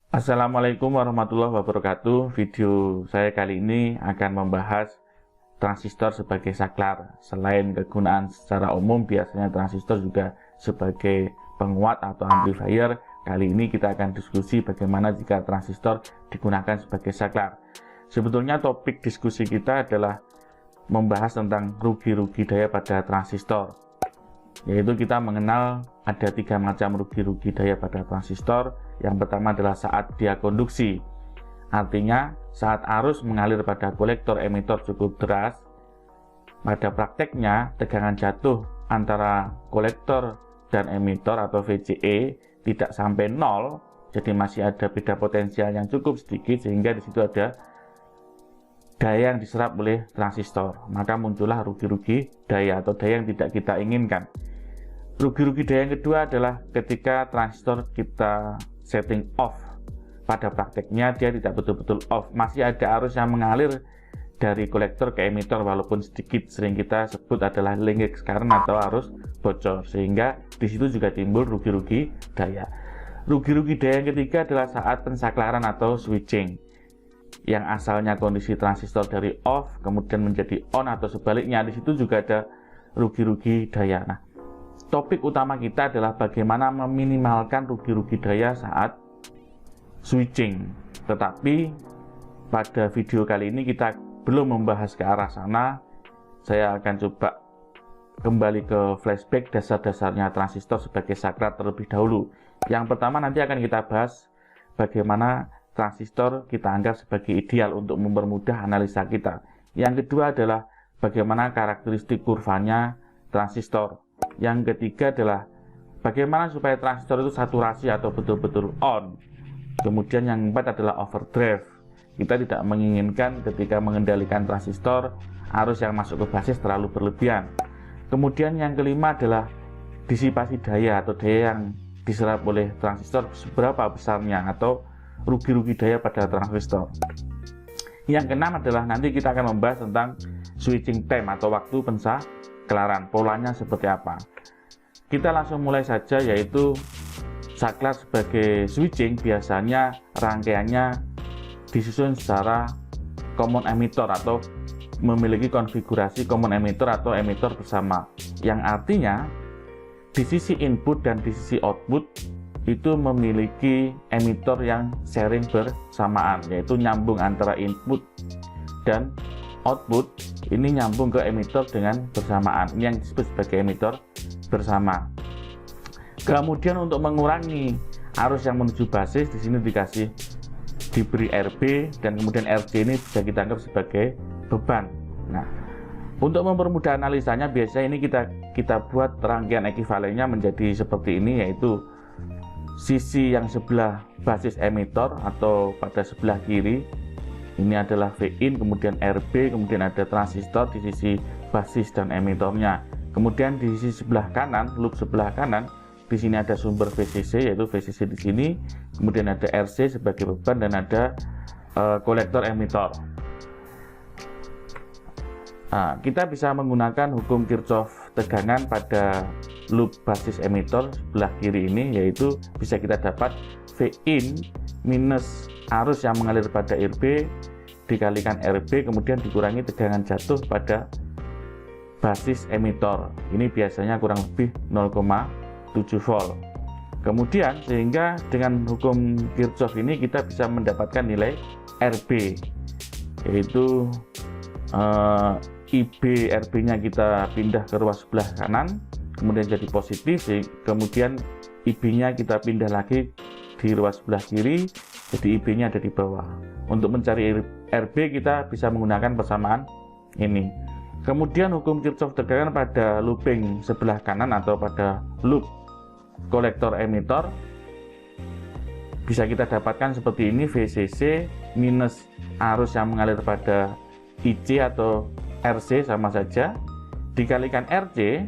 Assalamualaikum warahmatullahi wabarakatuh. Video saya kali ini akan membahas transistor sebagai saklar. Selain kegunaan secara umum, biasanya transistor juga sebagai penguat atau amplifier. Kali ini kita akan diskusi bagaimana jika transistor digunakan sebagai saklar. Sebetulnya topik diskusi kita adalah membahas tentang rugi-rugi daya pada transistor. Yaitu kita mengenal ada 3 macam rugi-rugi daya pada transistor. Yang pertama adalah saat dia konduksi, artinya saat arus mengalir pada kolektor emitor cukup deras. Pada prakteknya, tegangan jatuh antara kolektor dan emitor atau VCE tidak sampai 0, jadi masih ada beda potensial yang cukup sedikit sehingga di situ ada daya yang diserap oleh transistor. Maka muncullah rugi-rugi daya atau daya yang tidak kita inginkan. Rugi-rugi daya yang kedua adalah ketika transistor kita setting off. Pada prakteknya dia tidak betul-betul off, masih ada arus yang mengalir dari kolektor ke emitor walaupun sedikit, sering kita sebut adalah linkage current atau arus bocor, sehingga di situ juga timbul rugi-rugi daya. Rugi-rugi daya yang ketiga adalah saat pensaklaran atau switching, yang asalnya kondisi transistor dari off kemudian menjadi on atau sebaliknya, di situ juga ada rugi-rugi daya. Nah, topik utama kita adalah bagaimana meminimalkan rugi-rugi daya saat switching. Tetapi pada video kali ini kita belum membahas ke arah sana. Saya akan coba kembali ke flashback dasar-dasarnya transistor sebagai saklar terlebih dahulu. Yang pertama nanti akan kita bahas bagaimana transistor kita anggap sebagai ideal untuk mempermudah analisa kita. Yang kedua adalah bagaimana karakteristik kurvanya transistor. Yang ketiga adalah bagaimana supaya transistor itu saturasi atau betul-betul on. Kemudian yang keempat adalah overdrive. Kita tidak menginginkan ketika mengendalikan transistor arus yang masuk ke basis terlalu berlebihan. Kemudian yang kelima adalah disipasi daya atau daya yang diserap oleh transistor seberapa besarnya atau rugi-rugi daya pada transistor. Yang keenam adalah nanti kita akan membahas tentang switching time atau waktu pensaklaran, polanya seperti apa. Kita langsung mulai saja, yaitu saklar sebagai switching biasanya rangkaiannya disusun secara common emitter atau memiliki konfigurasi common emitter atau emitter bersama, yang artinya di sisi input dan di sisi output itu memiliki emitter yang sharing bersamaan, yaitu nyambung antara input dan output ini nyambung ke emitter dengan bersamaan. Ini yang disebut sebagai emitter bersama. Kemudian untuk mengurangi arus yang menuju basis, di sini diberi RB dan kemudian RC ini bisa kita anggap sebagai beban. Nah, untuk mempermudah analisanya biasanya ini kita buat rangkaian ekivalennya menjadi seperti ini, yaitu sisi yang sebelah basis emitter atau pada sebelah kiri ini adalah Vin, kemudian RB, kemudian ada transistor di sisi basis dan emitornya. Kemudian di sisi sebelah kanan, loop sebelah kanan, di sini ada sumber VCC, yaitu VCC di sini. Kemudian ada RC sebagai beban dan ada kolektor emitor. Nah, kita bisa menggunakan hukum Kirchhoff tegangan pada loop basis emitor sebelah kiri ini, yaitu bisa kita dapat Vin minus arus yang mengalir pada RB dikalikan RB kemudian dikurangi tegangan jatuh pada basis emitor. Ini biasanya kurang lebih 0,7 volt. Kemudian sehingga dengan hukum Kirchhoff ini kita bisa mendapatkan nilai RB, yaitu IB RB-nya kita pindah ke ruas sebelah kanan kemudian jadi positif, kemudian IB-nya kita pindah lagi di ruas sebelah kiri, jadi IB-nya ada di bawah. Untuk mencari RB kita bisa menggunakan persamaan ini. Kemudian hukum Kirchhoff tegangan pada looping sebelah kanan atau pada loop kolektor emitor bisa kita dapatkan seperti ini, VCC minus arus yang mengalir pada IC atau RC sama saja dikalikan RC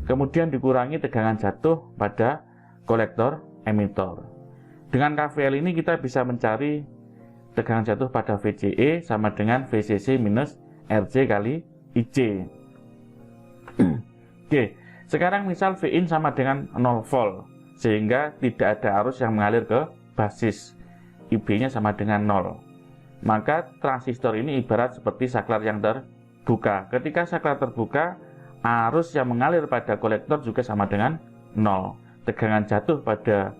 kemudian dikurangi tegangan jatuh pada kolektor emitor. Dengan KVL ini kita bisa mencari tegangan jatuh pada VCE sama dengan VCC minus RC kali IC. Oke, sekarang misal Vin sama dengan 0 volt, sehingga tidak ada arus yang mengalir ke basis. IB-nya sama dengan 0. Maka transistor ini ibarat seperti saklar yang terbuka. Ketika saklar terbuka, arus yang mengalir pada kolektor juga sama dengan 0. Tegangan jatuh pada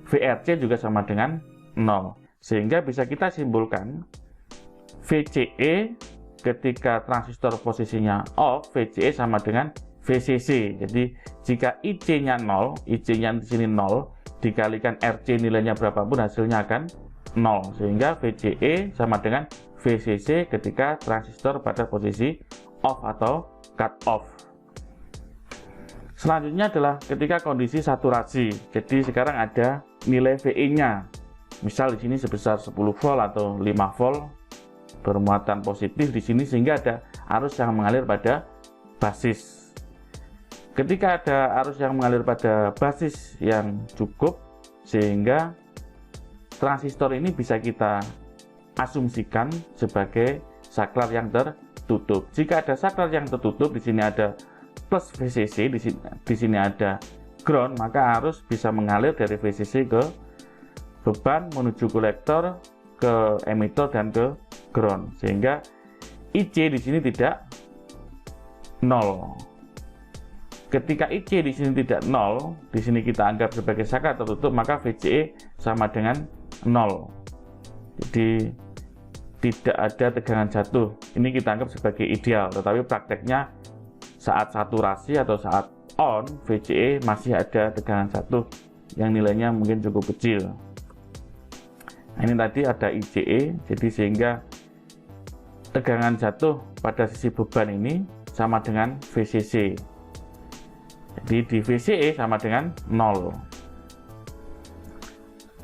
VRC juga sama dengan 0. Sehingga bisa kita simpulkan VCE ketika transistor posisinya off, VCE sama dengan VCC. Jadi jika IC-nya 0, IC-nya di sini 0, dikalikan RC nilainya berapapun hasilnya akan 0. Sehingga VCE sama dengan VCC ketika transistor pada posisi off atau cut off. Selanjutnya adalah ketika kondisi saturasi. Jadi sekarang ada nilai VE-nya. Misal di sini sebesar 10 volt atau 5 volt bermuatan positif di sini, sehingga ada arus yang mengalir pada basis. Ketika ada arus yang mengalir pada basis yang cukup, sehingga transistor ini bisa kita asumsikan sebagai saklar yang tertutup. Jika ada saklar yang tertutup, di sini ada plus VCC, di sini ada ground, maka arus bisa mengalir dari VCC ke beban menuju kolektor, ke emitter dan ke ground, sehingga IC di sini tidak 0. Ketika IC di sini tidak 0, di sini kita anggap sebagai saklar tertutup, maka VCE sama dengan 0. Jadi tidak ada tegangan jatuh. Ini kita anggap sebagai ideal, tetapi prakteknya saat saturasi atau saat on, VCE masih ada tegangan jatuh yang nilainya mungkin cukup kecil. Nah, ini tadi ada ICE, jadi sehingga tegangan jatuh pada sisi beban ini sama dengan VCC. Jadi di VCE sama dengan 0.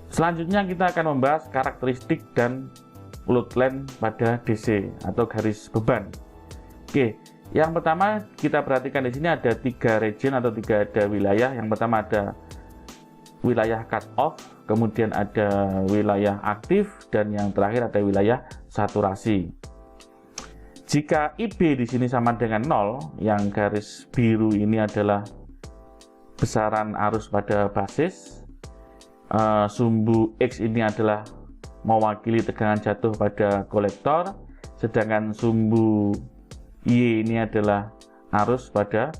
Selanjutnya kita akan membahas karakteristik dan load line pada DC atau garis beban. Oke, yang pertama kita perhatikan di sini ada 3 region atau 3 ada wilayah. Yang pertama ada wilayah cut off, kemudian ada wilayah aktif, dan yang terakhir ada wilayah saturasi. Jika IB di sini sama dengan 0, yang garis biru ini adalah besaran arus pada basis, sumbu X ini adalah mewakili tegangan jatuh pada kolektor, sedangkan sumbu Y ini adalah arus pada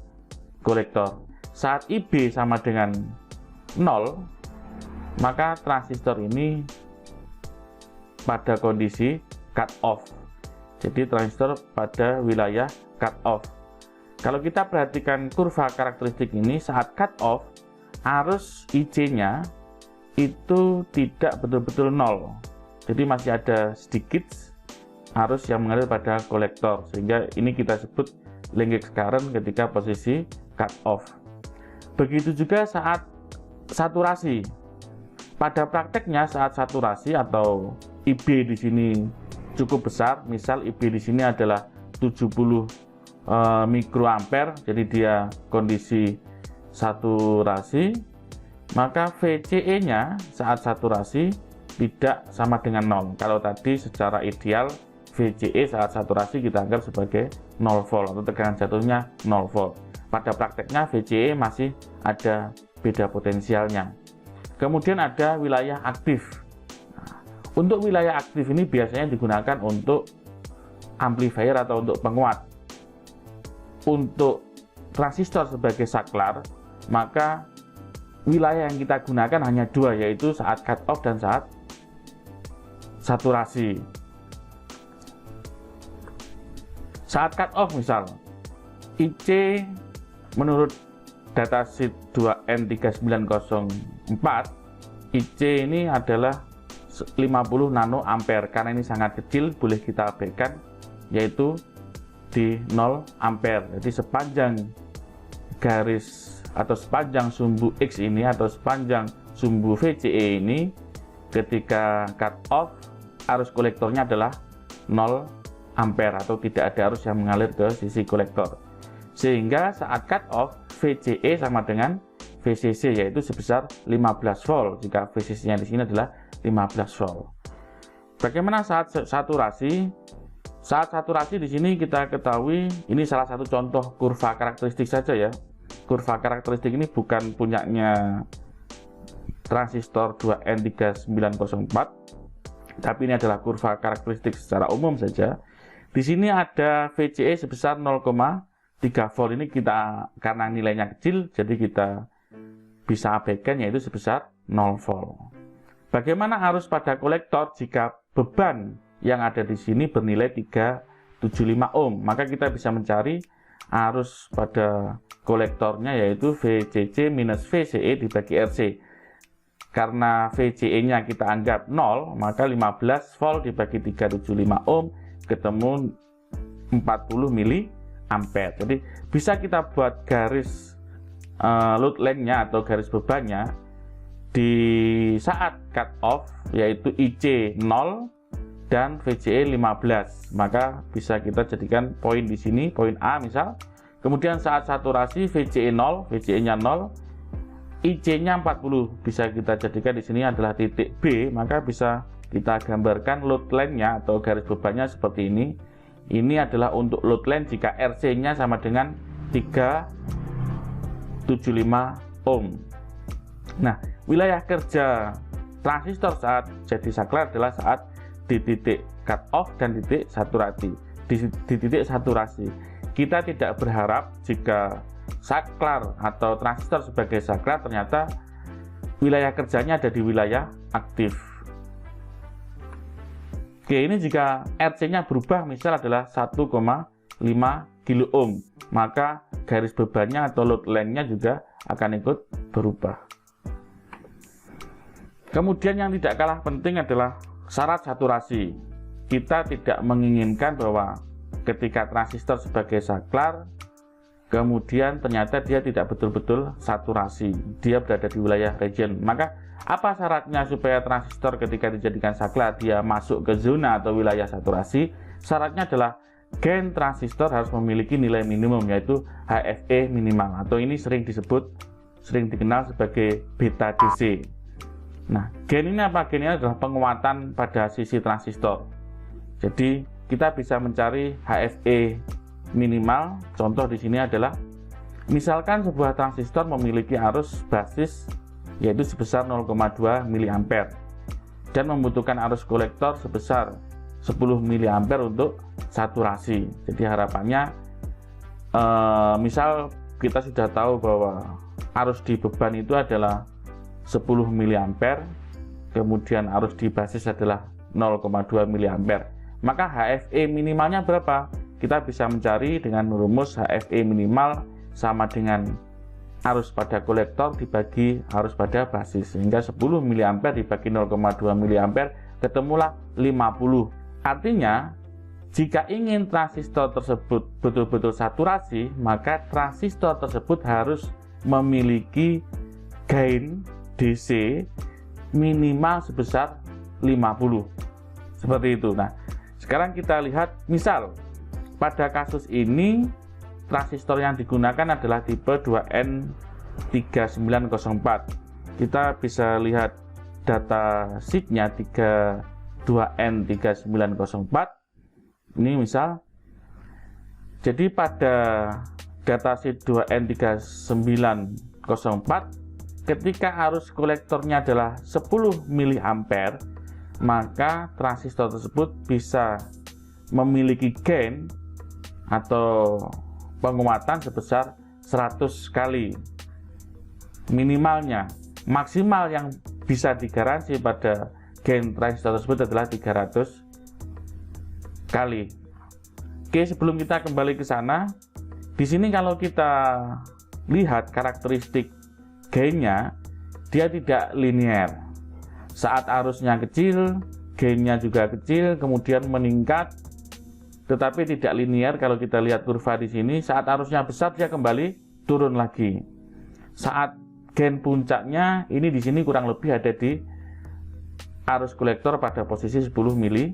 kolektor. Saat IB sama dengan 0, maka transistor ini pada kondisi cut off. Jadi transistor pada wilayah cut off. Kalau kita perhatikan kurva karakteristik ini, saat cut off, arus IC-nya itu tidak betul-betul 0. Jadi masih ada sedikit arus yang mengalir pada kolektor, sehingga ini kita sebut linkage current ketika posisi cut off. Begitu juga saat saturasi. Pada prakteknya saat saturasi atau IB di sini cukup besar, misal IB di sini adalah 70 mikroampere, jadi dia kondisi saturasi, maka VCE-nya saat saturasi tidak sama dengan 0. Kalau tadi secara ideal VCE saat saturasi kita anggap sebagai 0 volt atau tegangan jatuhnya 0 volt. Pada prakteknya VCE masih ada beda potensialnya. Kemudian ada wilayah aktif. Untuk wilayah aktif ini biasanya digunakan untuk amplifier atau untuk penguat. Untuk transistor sebagai saklar, maka wilayah yang kita gunakan hanya 2, yaitu saat cut off dan saat saturasi. Saat cut off misal, IC menurut datasheet 2N3904, IC ini adalah 50 nanoampere. Karena ini sangat kecil, boleh kita abaikan, yaitu di 0 ampere. Jadi sepanjang garis atau sepanjang sumbu X ini atau sepanjang sumbu VCE ini, ketika cut off, arus kolektornya adalah 0 ampere atau tidak ada arus yang mengalir ke sisi kolektor. Sehingga saat cut off, VCE sama dengan VCC, yaitu sebesar 15 volt jika VCC-nya di sini adalah 15 volt. Bagaimana saat saturasi? Saat saturasi di sini kita ketahui, ini salah satu contoh kurva karakteristik saja ya. Kurva karakteristik ini bukan punyanya transistor 2N3904, Tapi ini adalah kurva karakteristik secara umum saja. Di sini ada VCE sebesar 0,3 volt. Ini kita karena nilainya kecil, jadi kita bisa abaikan, yaitu sebesar 0 volt. Bagaimana arus pada kolektor jika beban yang ada di sini bernilai 375 ohm? Maka kita bisa mencari arus pada kolektornya, yaitu VCC minus VCE dibagi RC. Karena VCE-nya kita anggap 0, maka 15 volt dibagi 375 ohm ketemu 40 mili ampere. Jadi bisa kita buat garis load length-nya atau garis bebannya di saat cut off, yaitu IC 0 dan VCE 15. Maka bisa kita jadikan poin di sini, poin A misal. Kemudian saat saturasi VCE 0, VCE-nya 0, IC-nya 40, bisa kita jadikan di sini adalah titik B. Maka bisa kita gambarkan load length-nya atau garis bebannya seperti ini. Ini adalah untuk load length jika RC-nya sama dengan 375 ohm. Nah, wilayah kerja transistor saat jadi saklar adalah saat di titik cut off dan titik saturasi. Di titik saturasi, kita tidak berharap jika saklar atau transistor sebagai saklar ternyata wilayah kerjanya ada di wilayah aktif. Oke, ini jika RC-nya berubah misal adalah 1,5 kilo ohm, maka garis bebannya atau load length-nya juga akan ikut berubah. Kemudian yang tidak kalah penting adalah syarat saturasi. Kita tidak menginginkan bahwa ketika transistor sebagai saklar kemudian ternyata dia tidak betul-betul saturasi, dia berada di wilayah region. Maka apa syaratnya supaya transistor ketika dijadikan saklar dia masuk ke zona atau wilayah saturasi? Syaratnya adalah gain transistor harus memiliki nilai minimum, yaitu HFE minimal, atau ini sering dikenal sebagai beta DC. Nah, gain ini apa? Gain ini adalah penguatan pada sisi transistor. Jadi kita bisa mencari HFE minimal. Contoh di sini adalah misalkan sebuah transistor memiliki arus basis yaitu sebesar 0,2 mA dan membutuhkan arus kolektor sebesar 10 mA untuk saturasi. Jadi harapannya misal kita sudah tahu bahwa arus di beban itu adalah 10 mA, kemudian arus di basis adalah 0,2 mA. Maka HFE minimalnya berapa? Kita bisa mencari dengan rumus HFE minimal sama dengan arus pada kolektor dibagi arus pada basis, sehingga 10 mA dibagi 0,2 mA ketemulah 50. Artinya jika ingin transistor tersebut betul-betul saturasi, maka transistor tersebut harus memiliki gain DC minimal sebesar 50. Seperti itu. Nah, sekarang kita lihat misal pada kasus ini transistor yang digunakan adalah tipe 2N3904. Kita bisa lihat data sheet-nya 2N3904. Ini misal. Jadi pada data sheet 2N3904 ketika arus kolektornya adalah 10 mA, maka transistor tersebut bisa memiliki gain atau penguatan sebesar 100 kali minimalnya. Maksimal yang bisa digaransi pada gain transistor tersebut adalah 300 kali. Oke, sebelum kita kembali ke sana, di sini kalau kita lihat karakteristik gainnya, dia tidak linear. Saat arusnya kecil, gainnya juga kecil, kemudian meningkat, tetapi tidak linear. Kalau kita lihat kurva di sini, saat arusnya besar dia kembali turun lagi. Saat gain puncaknya ini di sini kurang lebih ada di arus kolektor pada posisi 10 mA.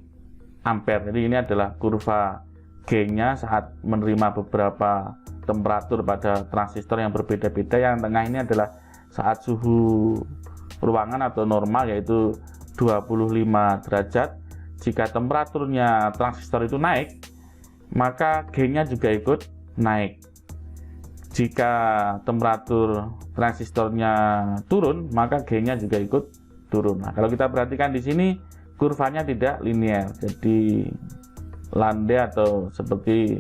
Jadi ini adalah kurva gainnya saat menerima beberapa temperatur pada transistor yang berbeda-beda. Yang tengah ini adalah saat suhu ruangan atau normal, yaitu 25 derajat. Jika temperaturnya transistor itu naik, maka gainnya juga ikut naik. Jika temperatur transistornya turun, maka gainnya juga ikut turun. Nah, kalau kita perhatikan di sini, kurvanya tidak linear, jadi landai atau seperti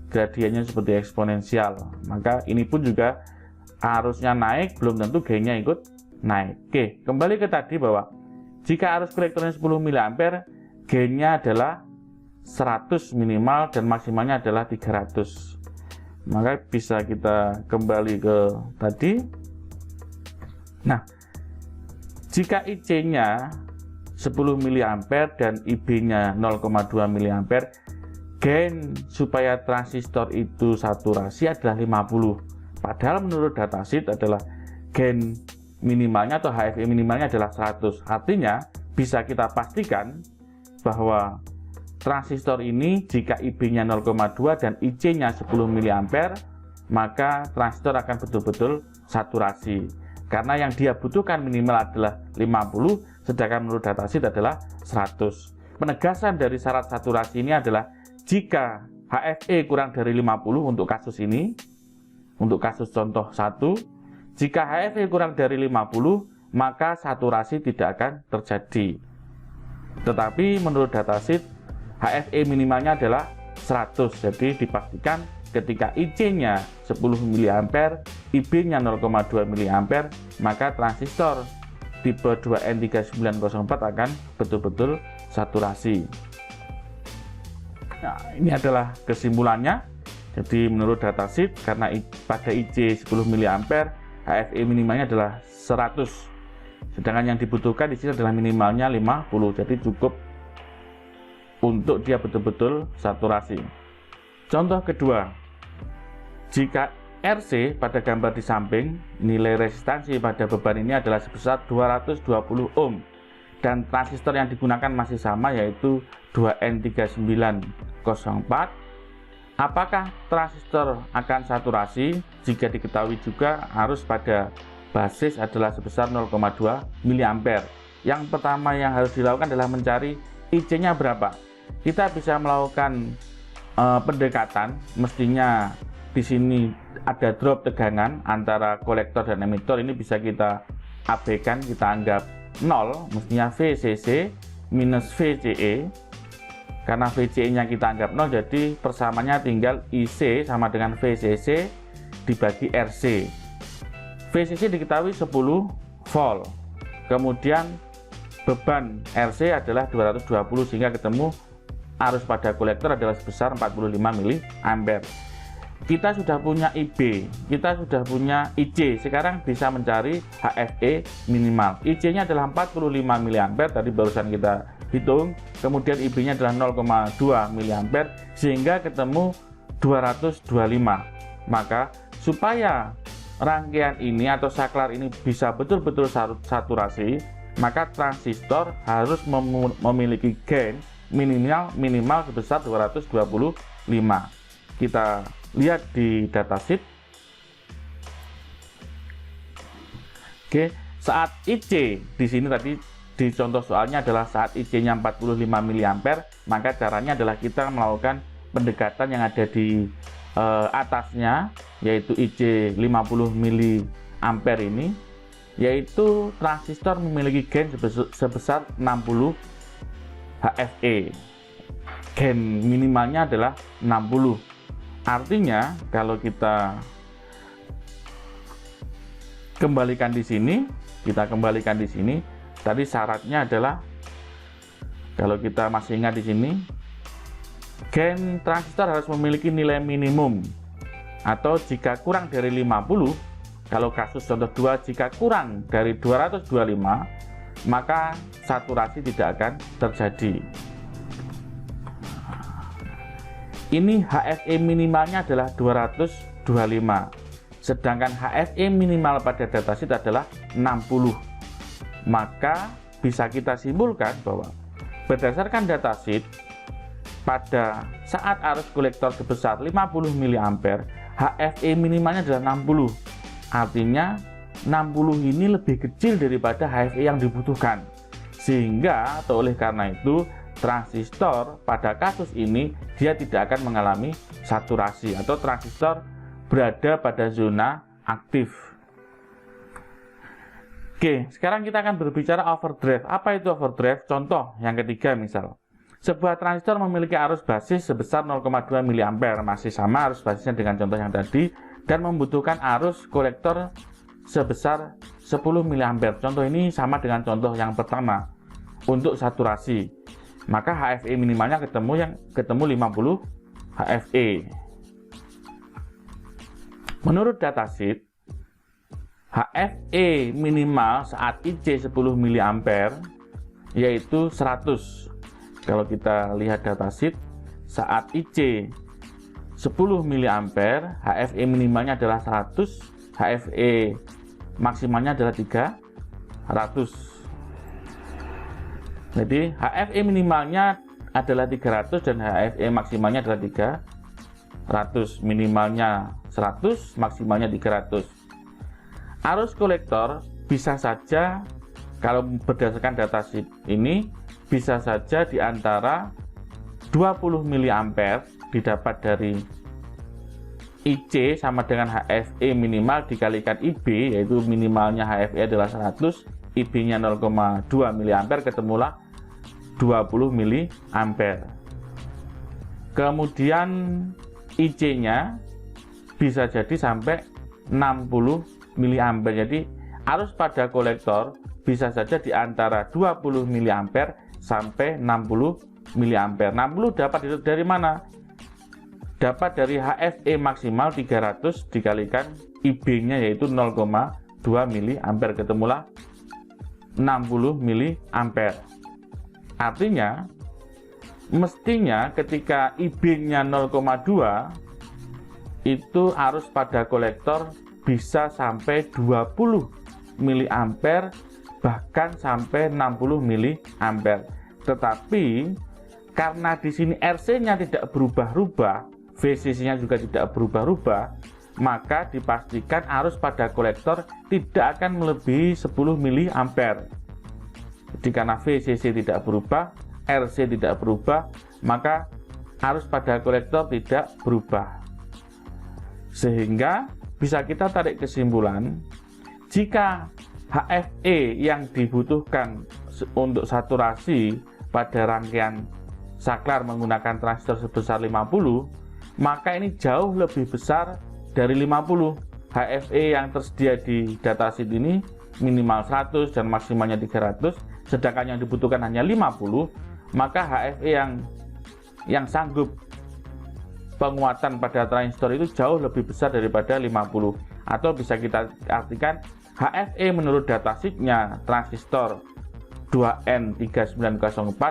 gradiennya seperti eksponensial. Maka ini pun juga arusnya naik, belum tentu gainnya ikut naik. Oke, kembali ke tadi bahwa jika arus kolektornya 10 mA, gainnya adalah 100 minimal dan maksimalnya adalah 300. Maka bisa kita kembali ke tadi. Nah, jika IC-nya 10 mA dan IB-nya 0,2 mA, gain supaya transistor itu saturasi adalah 50. Padahal menurut datasheet adalah gain minimalnya atau HFE minimalnya adalah 100. Artinya bisa kita pastikan bahwa transistor ini jika IB-nya 0,2 dan IC-nya 10 mA, maka transistor akan betul-betul saturasi. Karena yang dia butuhkan minimal adalah 50, sedangkan menurut datasheet adalah 100. Penegasan dari syarat saturasi ini adalah jika HFE kurang dari 50 untuk kasus ini, untuk kasus contoh 1, jika HFE kurang dari 50, maka saturasi tidak akan terjadi. Tetapi menurut datasheet, HFE minimalnya adalah 100, jadi dipastikan ketika IC-nya 10 mA, IB-nya 0,2 mA, maka transistor tipe 2N3904 akan betul-betul saturasi. Nah, ini adalah kesimpulannya. Jadi menurut datasheet, karena pada IC 10 mA, HFE minimalnya adalah 100. Sedangkan yang dibutuhkan di sini adalah minimalnya 50. Jadi cukup untuk dia betul-betul saturasi. Contoh kedua, jika RC pada gambar di samping, nilai resistansi pada beban ini adalah sebesar 220 ohm dan transistor yang digunakan masih sama, yaitu 2N3904. Apakah transistor akan saturasi? Jika diketahui juga arus pada basis adalah sebesar 0,2 mA. Yang pertama yang harus dilakukan adalah mencari IC-nya berapa. Kita bisa melakukan pendekatan, mestinya di sini ada drop tegangan antara kolektor dan emitor, ini bisa kita abaikan, kita anggap 0, mestinya VCC minus VCE. Karena VCE-nya kita anggap 0, jadi persamaannya tinggal IC sama dengan VCC dibagi RC. VCC diketahui 10 volt, kemudian beban RC adalah 220, sehingga ketemu arus pada kolektor adalah sebesar 45 mA. Kita sudah punya IB, kita sudah punya IC, sekarang bisa mencari HFE minimal. IC-nya adalah 45 mA, tadi barusan kita hitung, kemudian IB-nya adalah 0,2 mA, sehingga ketemu 225. Maka supaya rangkaian ini atau saklar ini bisa betul-betul saturasi, maka transistor harus memiliki gain minimal sebesar 225. Kita lihat di datasheet. Oke, saat IC di sini tadi di contoh soalnya adalah saat IC-nya 45 mA, maka caranya adalah kita melakukan pendekatan yang ada di atasnya, yaitu IC 50 mA ini, yaitu transistor memiliki gain sebesar 60 HFE. Gain minimalnya adalah 60. Artinya kalau kita kembalikan di sini, tadi syaratnya adalah, kalau kita masih ingat di sini, gain transistor harus memiliki nilai minimum, atau jika kurang dari 50, kalau kasus contoh 2, jika kurang dari 225, maka saturasi tidak akan terjadi. Ini HFE minimalnya adalah 225, sedangkan HFE minimal pada datasheet adalah 60. Maka bisa kita simpulkan bahwa berdasarkan datasheet, pada saat arus kolektor sebesar 50 mA, HFE minimalnya adalah 60. Artinya 60 ini lebih kecil daripada HFE yang dibutuhkan. Sehingga atau oleh karena itu, transistor pada kasus ini dia tidak akan mengalami saturasi atau transistor berada pada zona aktif. Oke, sekarang kita akan berbicara overdrive. Apa itu overdrive? Contoh yang ketiga misal. Sebuah transistor memiliki arus basis sebesar 0,2 mA, masih sama arus basisnya dengan contoh yang tadi, dan membutuhkan arus kolektor sebesar 10 mA. Contoh ini sama dengan contoh yang pertama untuk saturasi. Maka HFE minimalnya ketemu 50 HFE. Menurut datasheet, HFE minimal saat IC 10 mA yaitu 100. Kalau kita lihat datasheet, saat IC 10 mA, HFE minimalnya adalah 100, HFE maksimalnya adalah 300. Jadi HFE minimalnya adalah 300 dan HFE maksimalnya adalah 300. Minimalnya 100, maksimalnya 300. Arus kolektor bisa saja, kalau berdasarkan datasheet ini, bisa saja di antara 20 mA didapat dari IC sama dengan HFE minimal dikalikan IB, yaitu minimalnya HFE adalah 100, IB-nya 0,2 mA, ketemulah 20 mA. Kemudian IC-nya bisa jadi sampai 60 mA. Jadi arus pada kolektor bisa saja di antara 20 mA sampai 60 mA. 60 dapat dari mana? Dapat dari HFE maksimal 300 dikalikan IB-nya yaitu 0,2 mA, ketemulah 60 mA. Artinya mestinya ketika IB-nya 0,2 itu arus pada kolektor bisa sampai 20 mA, bahkan sampai 60 mA. Tetapi karena di sini RC-nya tidak berubah-ubah, VCC-nya juga tidak berubah-ubah, maka dipastikan arus pada kolektor tidak akan melebihi 10 mA. Jadi karena VCC tidak berubah, RC tidak berubah, maka arus pada kolektor tidak berubah. Sehingga bisa kita tarik kesimpulan, jika HFE yang dibutuhkan untuk saturasi pada rangkaian saklar menggunakan transistor sebesar 50, maka ini jauh lebih besar dari 50. HFE yang tersedia di datasheet ini minimal 100 dan maksimalnya 300, sedangkan yang dibutuhkan hanya 50, maka HFE yang sanggup penguatan pada transistor itu jauh lebih besar daripada 50. Atau bisa kita artikan HFE menurut datasheetnya transistor 2N3904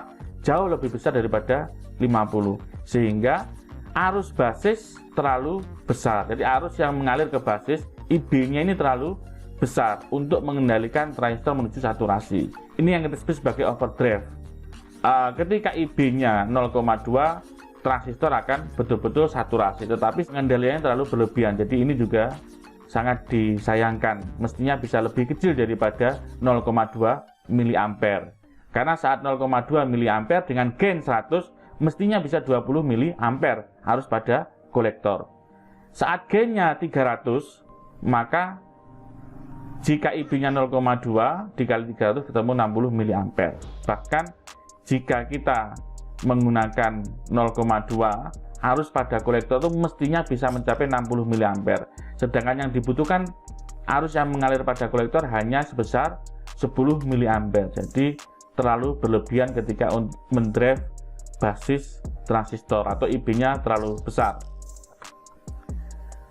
jauh lebih besar daripada 50, sehingga arus basis terlalu besar. Jadi arus yang mengalir ke basis, IB-nya ini terlalu besar untuk mengendalikan transistor menuju saturasi. Ini yang kita sebut sebagai overdrive. Ketika IB-nya 0,2, transistor akan betul-betul saturasi, tetapi pengendaliannya terlalu berlebihan. Jadi ini juga sangat disayangkan. Mestinya bisa lebih kecil daripada 0,2 mA. Karena saat 0,2 mA dengan gain 100, mestinya bisa 20 mA arus pada kolektor. Saat gainnya 300, maka jika IB-nya 0,2 dikali 300 ketemu 60 mA. Bahkan jika kita menggunakan 0,2, arus pada kolektor itu mestinya bisa mencapai 60 mA. Sedangkan yang dibutuhkan arus yang mengalir pada kolektor hanya sebesar 10 mA. Jadi terlalu berlebihan ketika mendrive basis transistor atau IB-nya terlalu besar.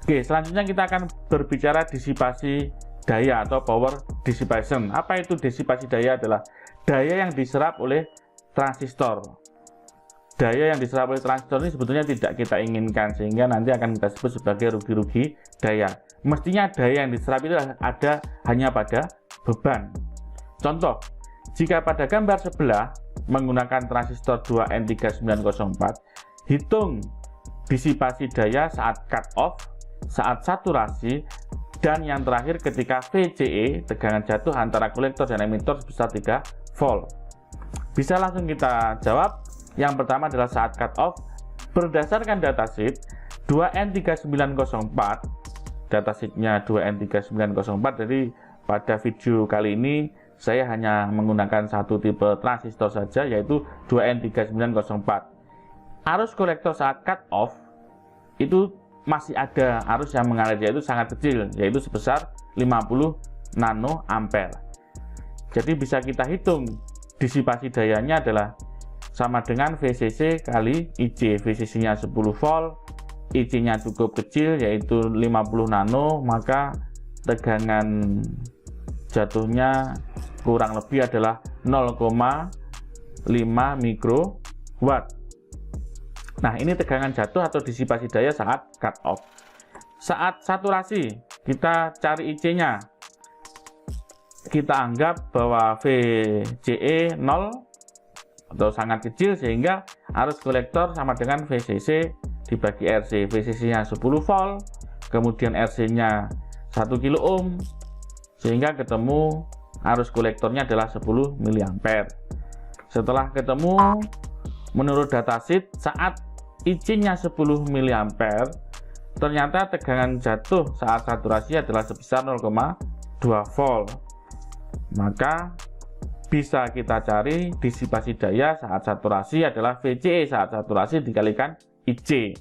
Oke, selanjutnya kita akan berbicara disipasi daya atau power dissipation. Apa itu disipasi daya? Adalah daya yang diserap oleh transistor. Daya yang diserap oleh transistor ini sebetulnya tidak kita inginkan, sehingga nanti akan kita sebut sebagai rugi-rugi daya. Mestinya daya yang diserap itu ada hanya pada beban. Contoh, jika pada gambar sebelah menggunakan transistor 2N3904, hitung disipasi daya saat cut off, saat saturasi, dan yang terakhir ketika VCE, tegangan jatuh antara kolektor dan emitor sebesar 3 volt. Bisa langsung kita jawab. Yang pertama adalah saat cut off. Berdasarkan datasheet 2N3904, datasheetnya 2N3904, jadi pada video kali ini saya hanya menggunakan satu tipe transistor saja, yaitu 2N3904. Arus kolektor saat cut off itu masih ada arus yang mengalir, yaitu sangat kecil, yaitu sebesar 50 nanoampere. Jadi bisa kita hitung disipasi dayanya adalah sama dengan VCC kali IC. VCC-nya 10 volt, IC-nya cukup kecil yaitu 50 nano, maka tegangan jatuhnya kurang lebih adalah 0,5 mikrowatt. Nah, ini tegangan jatuh atau disipasi daya saat cut off. Saat saturasi, kita cari IC-nya. Kita anggap bahwa VCE 0 atau sangat kecil, sehingga arus kolektor sama dengan VCC dibagi RC. VCC-nya 10 volt, kemudian RC-nya 1 kilo ohm, sehingga ketemu arus kolektornya adalah 10 mA. Setelah ketemu, menurut datasheet saat IC-nya 10 mA, ternyata tegangan jatuh saat saturasi adalah sebesar 0,2 volt. Maka bisa kita cari disipasi daya saat saturasi adalah VCE saat saturasi dikalikan IC.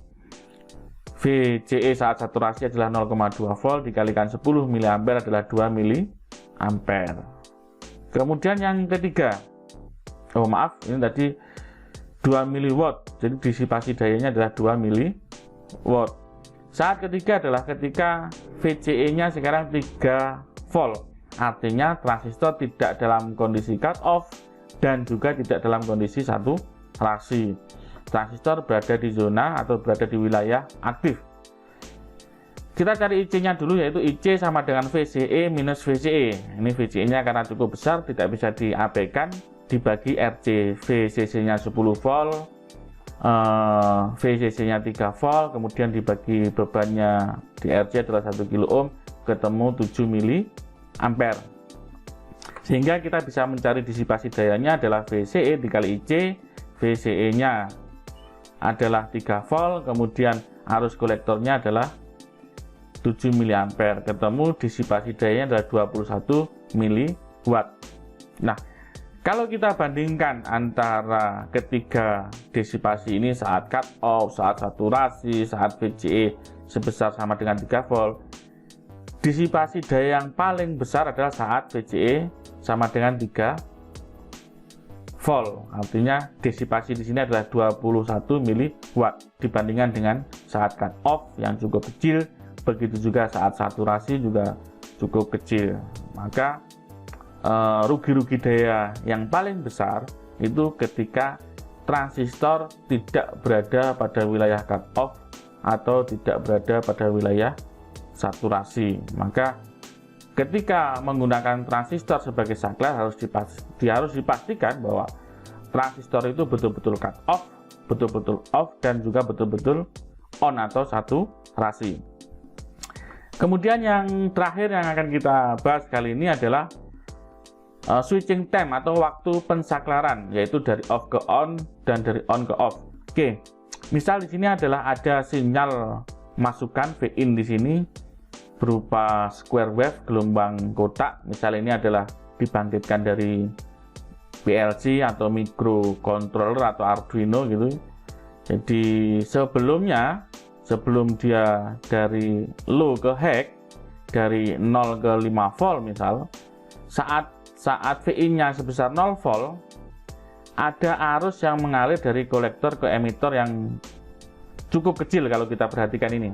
VCE saat saturasi adalah 0,2 volt dikalikan 10 mA adalah 2 mA. Kemudian yang ketiga, ini tadi 2 mW, jadi disipasi dayanya adalah 2 mW. Saat ketiga adalah ketika VCE-nya sekarang 3 volt, artinya transistor tidak dalam kondisi cut off dan juga tidak dalam kondisi saturasi. Transistor berada di zona atau berada di wilayah aktif. Kita cari IC-nya dulu, yaitu IC sama dengan VCE minus VCE. Ini VCE-nya karena cukup besar tidak bisa diabaikan, dibagi RC. VCC-nya 10 volt, VCC-nya 3 volt, kemudian dibagi bebannya di RC adalah 1 kilo ohm, ketemu 7 mA. Sehingga kita bisa mencari disipasi dayanya adalah VCE dikali IC. VCE-nya adalah 3 volt, kemudian arus kolektornya adalah 7 mA, ketemu disipasi dayanya adalah 21 mW. Nah, kalau kita bandingkan antara ketiga disipasi ini saat cut off, saat saturasi, saat VCE sebesar sama dengan 3 volt, disipasi daya yang paling besar adalah saat VCE sama dengan 3 volt. Artinya disipasi di sini adalah 21 mW dibandingkan dengan saat cut off yang cukup kecil. Begitu juga saat saturasi juga cukup kecil. Maka rugi-rugi daya yang paling besar itu ketika transistor tidak berada pada wilayah cut off atau tidak berada pada wilayah saturasi. Maka ketika menggunakan transistor sebagai saklar harus dipastikan bahwa transistor itu betul-betul cut off, betul-betul off, dan juga betul-betul on atau saturasi. Kemudian yang terakhir yang akan kita bahas kali ini adalah switching time atau waktu pensaklaran, yaitu dari off ke on dan dari on ke off. Oke, misal di sini adalah ada sinyal masukan Vin di sini berupa square wave gelombang kotak. Misal ini adalah dibangkitkan dari PLC atau microcontroller atau Arduino gitu. Jadi sebelum dia dari low ke high, dari 0 ke 5 volt misal, saat Vin-nya sebesar 0 volt, ada arus yang mengalir dari kolektor ke emitor yang cukup kecil kalau kita perhatikan ini.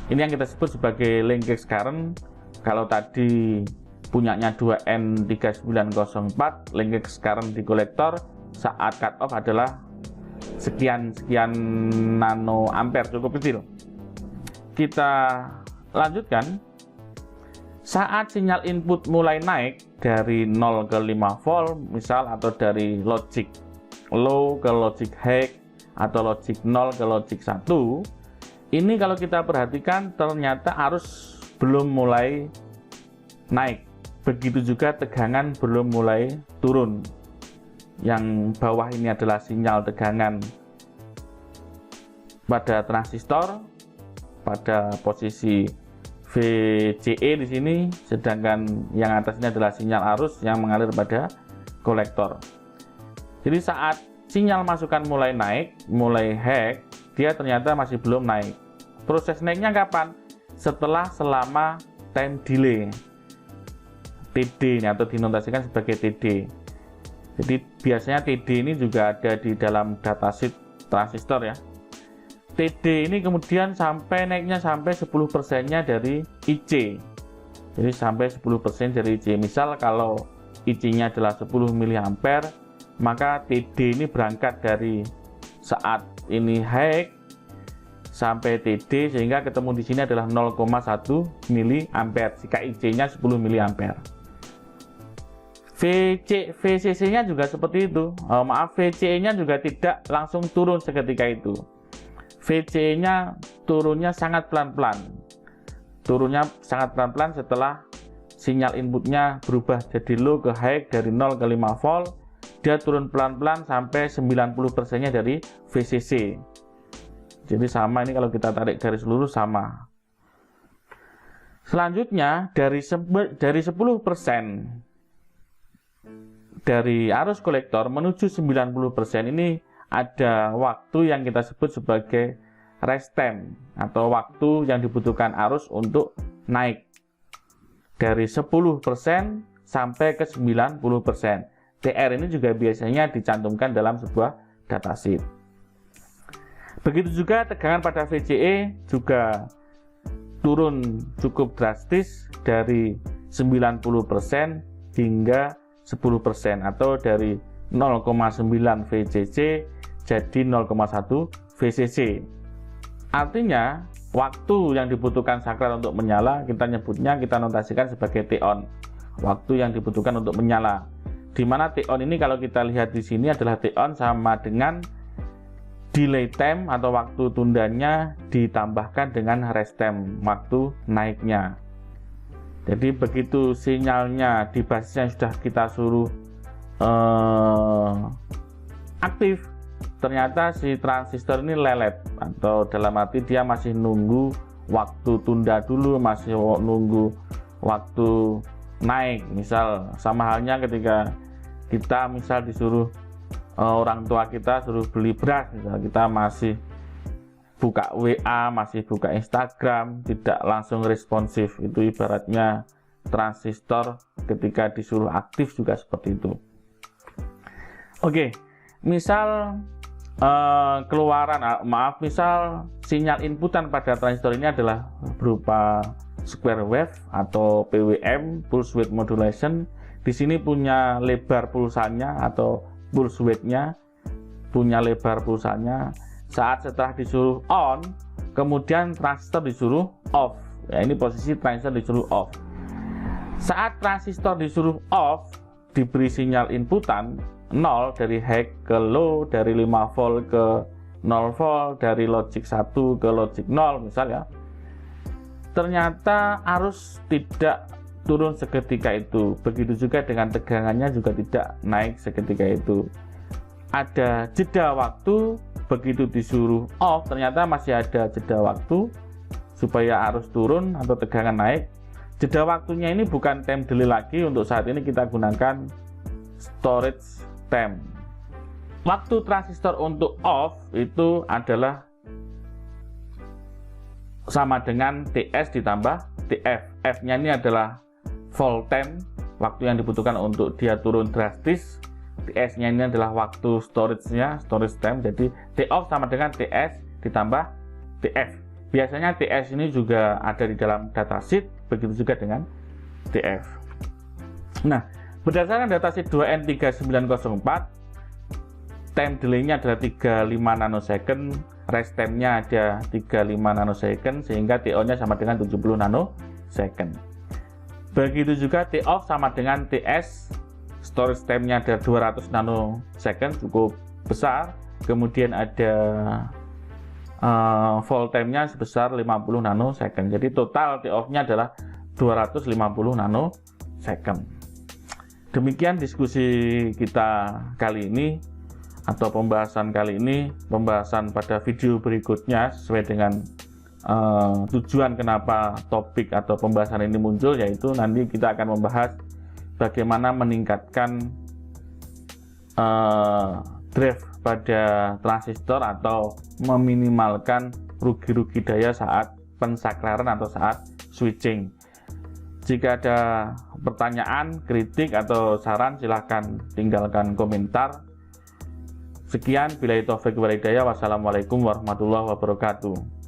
Ini yang kita sebut sebagai linkage current. Kalau tadi punyanya 2N3904, linkage current di kolektor saat cut off adalah sekian nano ampere, cukup kecil. Kita lanjutkan. Saat sinyal input mulai naik dari 0 ke 5 volt misal, atau dari logic low ke logic high atau logic 0 ke logic 1, ini kalau kita perhatikan ternyata arus belum mulai naik. Begitu juga tegangan belum mulai turun. Yang bawah ini adalah sinyal tegangan pada transistor pada posisi VCE di sini, sedangkan yang atas ini adalah sinyal arus yang mengalir pada kolektor. Jadi saat sinyal masukan mulai naik, mulai hack, dia ternyata masih belum naik. Proses naiknya kapan? Setelah selama time delay, TD atau dinotasikan sebagai TD. Jadi biasanya TD ini juga ada di dalam datasheet transistor ya. TD ini kemudian naiknya sampai 10%-nya dari IC. Jadi sampai 10% dari IC. Misal kalau IC-nya adalah 10 mA, maka TD ini berangkat dari saat ini hack sampai TD, sehingga ketemu di sini adalah 0,1 mA jika IC-nya 10 mA. VCC-nya juga seperti itu. VCE-nya juga tidak langsung turun seketika itu. VCE-nya turunnya sangat pelan-pelan. Turunnya sangat pelan-pelan setelah sinyal inputnya berubah jadi low ke high dari 0 ke 5 volt. Dia turun pelan-pelan sampai 90%-nya dari VCC. Jadi sama, ini kalau kita tarik garis lurus sama. Selanjutnya dari 10% dari arus kolektor menuju 90% ini ada waktu yang kita sebut sebagai rest time, atau waktu yang dibutuhkan arus untuk naik dari 10% sampai ke 90%. TR ini juga biasanya dicantumkan dalam sebuah datasheet. Begitu juga tegangan pada VCE juga turun cukup drastis dari 90% hingga 10%, atau dari 0,9 VCC jadi 0,1 VCC. Artinya waktu yang dibutuhkan saklar untuk menyala kita notasikan sebagai T-on. Waktu yang dibutuhkan untuk menyala. Di mana T-on ini kalau kita lihat di sini adalah T-on sama dengan delay time atau waktu tundanya ditambahkan dengan rest time, waktu naiknya. Jadi begitu sinyalnya di basisnya sudah kita suruh aktif, ternyata si transistor ini lelet, atau dalam arti dia masih nunggu waktu tunda dulu, masih nunggu waktu naik. Misal sama halnya ketika kita misal disuruh orang tua kita suruh beli beras, misal kita masih buka WA, masih buka Instagram, tidak langsung responsif. Itu ibaratnya transistor ketika disuruh aktif juga seperti itu. Oke, misal misal sinyal inputan pada transistor ini adalah berupa square wave atau PWM, pulse width modulation. Di sini punya lebar pulsanya atau pulse width-nya, punya lebar pulsanya. Saat setelah disuruh on, kemudian transistor disuruh off. Ya, ini posisi transistor disuruh off. Saat transistor disuruh off, diberi sinyal inputan 0 dari high ke low, dari 5 volt ke 0 volt, dari logic 1 ke logic 0 misal ya. Ternyata arus tidak turun seketika itu. Begitu juga dengan tegangannya juga tidak naik seketika itu. Ada jeda waktu. Begitu disuruh off, ternyata masih ada jeda waktu supaya arus turun atau tegangan naik. Jeda waktunya ini bukan time delay lagi, untuk saat ini kita gunakan storage time. Waktu transistor untuk off itu adalah sama dengan TS ditambah TF. F-nya ini adalah volt time, waktu yang dibutuhkan untuk dia turun drastis. TS-nya ini adalah waktu storage-nya, storage time. Jadi T off sama dengan TS ditambah TF. Biasanya TS ini juga ada di dalam datasheet, begitu juga dengan TF. Nah, berdasarkan datasheet 2N3904, time delay-nya adalah 35 nanosecond, rest time-nya ada 35 nanosecond, sehingga TO-nya sama dengan 70 nanosecond. Begitu juga T off sama dengan TS, storage time-nya ada 200 nanosecond, cukup besar. Kemudian ada volt time-nya sebesar 50 nanosecond. Jadi total T off-nya adalah 250 nanosecond. Demikian diskusi kita kali ini, atau pembahasan kali ini. Pembahasan pada video berikutnya sesuai dengan tujuan kenapa topik atau pembahasan ini muncul, yaitu nanti kita akan membahas bagaimana meningkatkan drive pada transistor atau meminimalkan rugi-rugi daya saat pensaklaran atau saat switching. Jika ada pertanyaan, kritik, atau saran, silahkan tinggalkan komentar. Sekian, billahi taufik wal hidayah. Wassalamualaikum warahmatullahi wabarakatuh.